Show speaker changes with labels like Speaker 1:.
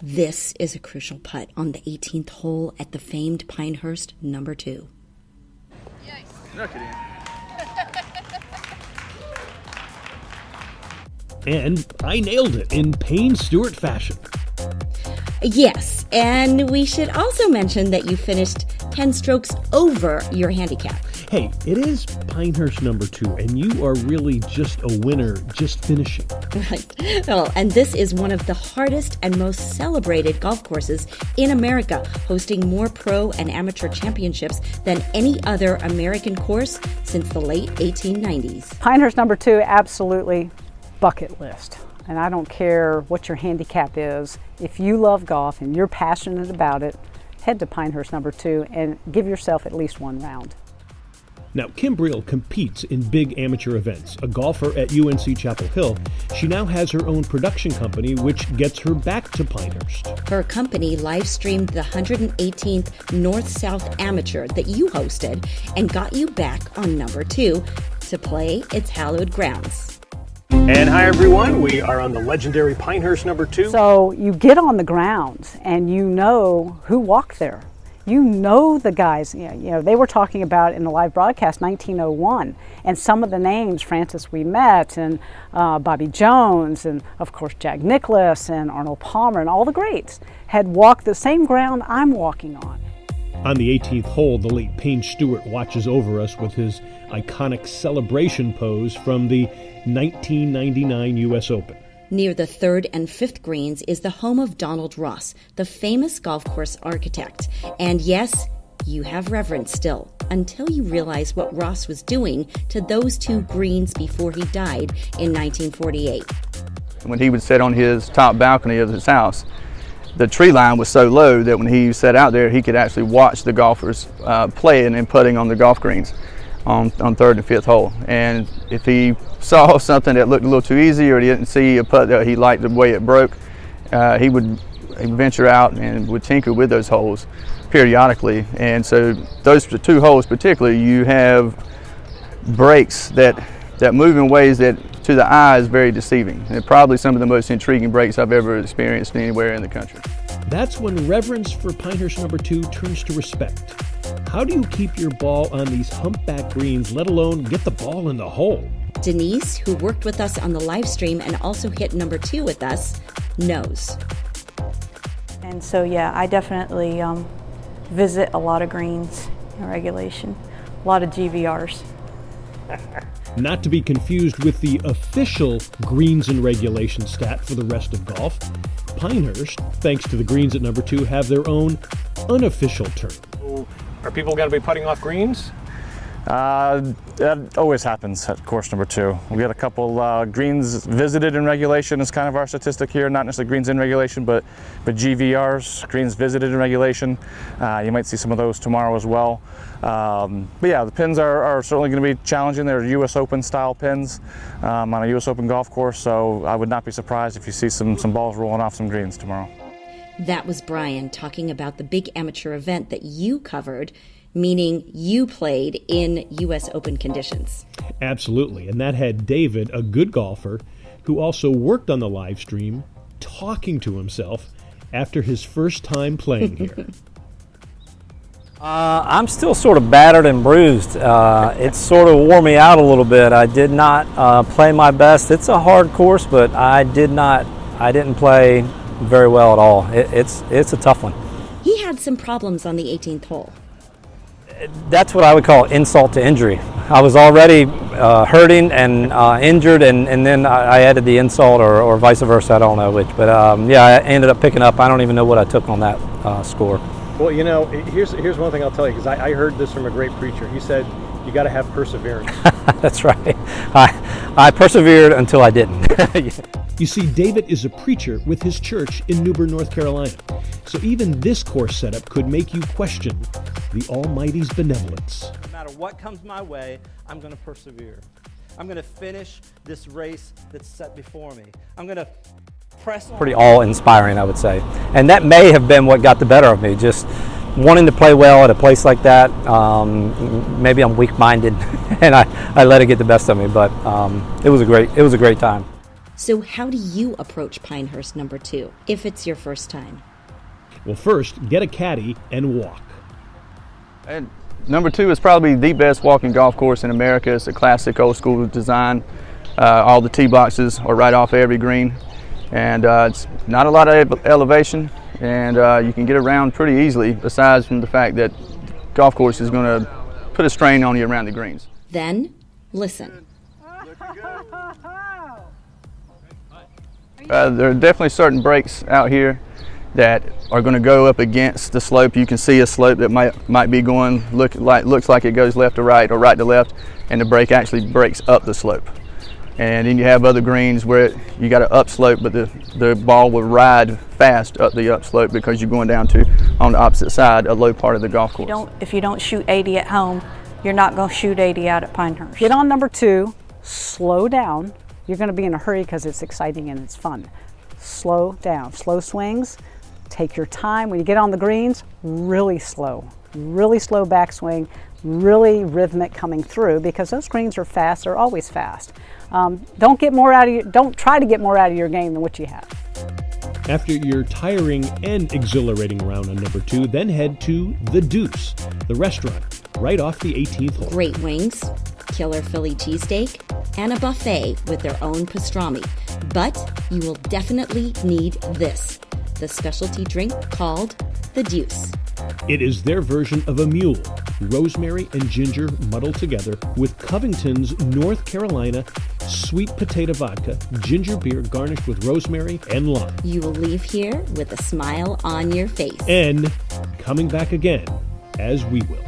Speaker 1: This is a crucial putt on the 18th hole at the famed Pinehurst No. 2.
Speaker 2: And I nailed it in Payne Stewart fashion.
Speaker 1: Yes, and we should also mention that you finished 10 strokes over your handicap.
Speaker 2: Hey, it is Pinehurst No. 2, and you are really just a winner just finishing.
Speaker 1: Right. Well, and this is one of the hardest and most celebrated golf courses in America, hosting more pro and amateur championships than any other American course since the late 1890s.
Speaker 3: Pinehurst No. 2, absolutely bucket list. And I don't care what your handicap is. If you love golf and you're passionate about it, head to Pinehurst No. 2 and give yourself at least one round.
Speaker 2: Now, Kim Breel competes in big amateur events. A golfer at UNC Chapel Hill, she now has her own production company, which gets her back to Pinehurst.
Speaker 1: Her company live-streamed the 118th North-South Amateur that you hosted and got you back on No. 2 to play its hallowed grounds.
Speaker 4: And hi everyone, we are on the legendary Pinehurst No. 2.
Speaker 3: So you get on the grounds and you know who walked there. You know the guys, you know, they were talking about in the live broadcast 1901, and some of the names, Francis Ouimet and Bobby Jones, and of course Jack Nicklaus and Arnold Palmer and all the greats had walked the same ground I'm walking on.
Speaker 2: On the 18th hole, the late Payne Stewart watches over us with his iconic celebration pose from the 1999 U.S. Open.
Speaker 1: Near the 3rd and 5th greens is the home of Donald Ross, the famous golf course architect. And yes, you have reverence still, until you realize what Ross was doing to those 2 greens before he died in 1948.
Speaker 5: When he would sit on his top balcony of his house, the tree line was so low that when he sat out there, he could actually watch the golfers playing and putting on the golf greens on 3rd and 5th hole. And if he saw something that looked a little too easy, or he didn't see a putt that he liked the way it broke, he would venture out and would tinker with those holes periodically. And so those 2 holes particularly, you have breaks that move in ways that to the eye is very deceiving. And probably some of the most intriguing breaks I've ever experienced anywhere in the country.
Speaker 2: That's when reverence for Pinehurst No. 2 turns to respect. How do you keep your ball on these humpback greens, let alone get the ball in the hole?
Speaker 1: Denise, who worked with us on the live stream and also hit No. 2 with us, knows.
Speaker 6: And so, yeah, I definitely visit a lot of greens in regulation, a lot of GVRs.
Speaker 2: Not to be confused with the official greens in regulation stat for the rest of golf, Pinehurst, thanks to the greens at No. 2, have their own unofficial term.
Speaker 4: Are people going to be putting off greens?
Speaker 7: That always happens at course No. 2. We got a couple greens visited in regulation is kind of our statistic here, not necessarily greens in regulation, but GVRs, greens visited in regulation. You might see some of those tomorrow as well. But yeah, the pins are certainly going to be challenging. They're US Open style pins on a US Open golf course, so I would not be surprised if you see some balls rolling off some greens tomorrow.
Speaker 1: That was Brian talking about the big amateur event that you covered, meaning you played in U.S. Open conditions.
Speaker 2: Absolutely, and that had David, a good golfer, who also worked on the live stream, talking to himself after his first time playing here.
Speaker 8: I'm still sort of battered and bruised. It sort of wore me out a little bit. I did not play my best. It's a hard course, but I didn't play very well at all. It's a tough one.
Speaker 1: He had some problems on the 18th hole.
Speaker 8: That's what I would call insult to injury. I was already hurting and injured, and then I added the insult, or vice versa, I don't know which. But yeah, I ended up picking up. I don't even know what I took on that score.
Speaker 4: Well, you know, here's one thing I'll tell you, because I heard this from a great preacher. He said, you got to have perseverance.
Speaker 8: That's right. I persevered until I didn't.
Speaker 2: You see, David is a preacher with his church in New Bern, North Carolina. So even this course setup could make you question the Almighty's benevolence.
Speaker 9: No matter what comes my way, I'm going to persevere. I'm going to finish this race that's set before me. I'm going to press on.
Speaker 8: Pretty awe-inspiring, I would say. And that may have been what got the better of me, just wanting to play well at a place like that. Maybe I'm weak-minded and I let it get the best of me, but it was a great time.
Speaker 1: So how do you approach Pinehurst No. 2 if it's your first time?
Speaker 2: Well, first, get a caddy and walk.
Speaker 5: And No. 2 is probably the best walking golf course in America. It's a classic old school design. All the tee boxes are right off every green, and it's not a lot of elevation, and you can get around pretty easily, aside from the fact that the golf course is going to put a strain on you around the greens.
Speaker 1: Then, listen.
Speaker 5: There are definitely certain breaks out here that are going to go up against the slope. You can see a slope that might be going looks like it goes left to right or right to left, and the break actually breaks up the slope. And then you have other greens where you got an upslope, but the ball will ride fast up the upslope because you're going down to, on the opposite side, a low part of the golf course.
Speaker 6: If you don't shoot 80 at home, you're not going to shoot 80 out at Pinehurst.
Speaker 3: Get on No. 2, slow down. You're going to be in a hurry because it's exciting and it's fun. Slow down, slow swings. Take your time. When you get on the greens, really slow backswing, really rhythmic coming through, because those greens are fast. They're always fast. Don't try to get more out of your game than what you have.
Speaker 2: After your tiring and exhilarating round on No. 2, then head to The Deuce, the restaurant, right off the 18th hole.
Speaker 1: Great wings, killer Philly cheesesteak, and a buffet with their own pastrami. But you will definitely need this, the specialty drink called The Deuce.
Speaker 2: It is their version of a mule, rosemary and ginger muddled together with Covington's North Carolina sweet potato vodka, ginger beer garnished with rosemary and lime.
Speaker 1: You will leave here with a smile on your face.
Speaker 2: And coming back again, as we will.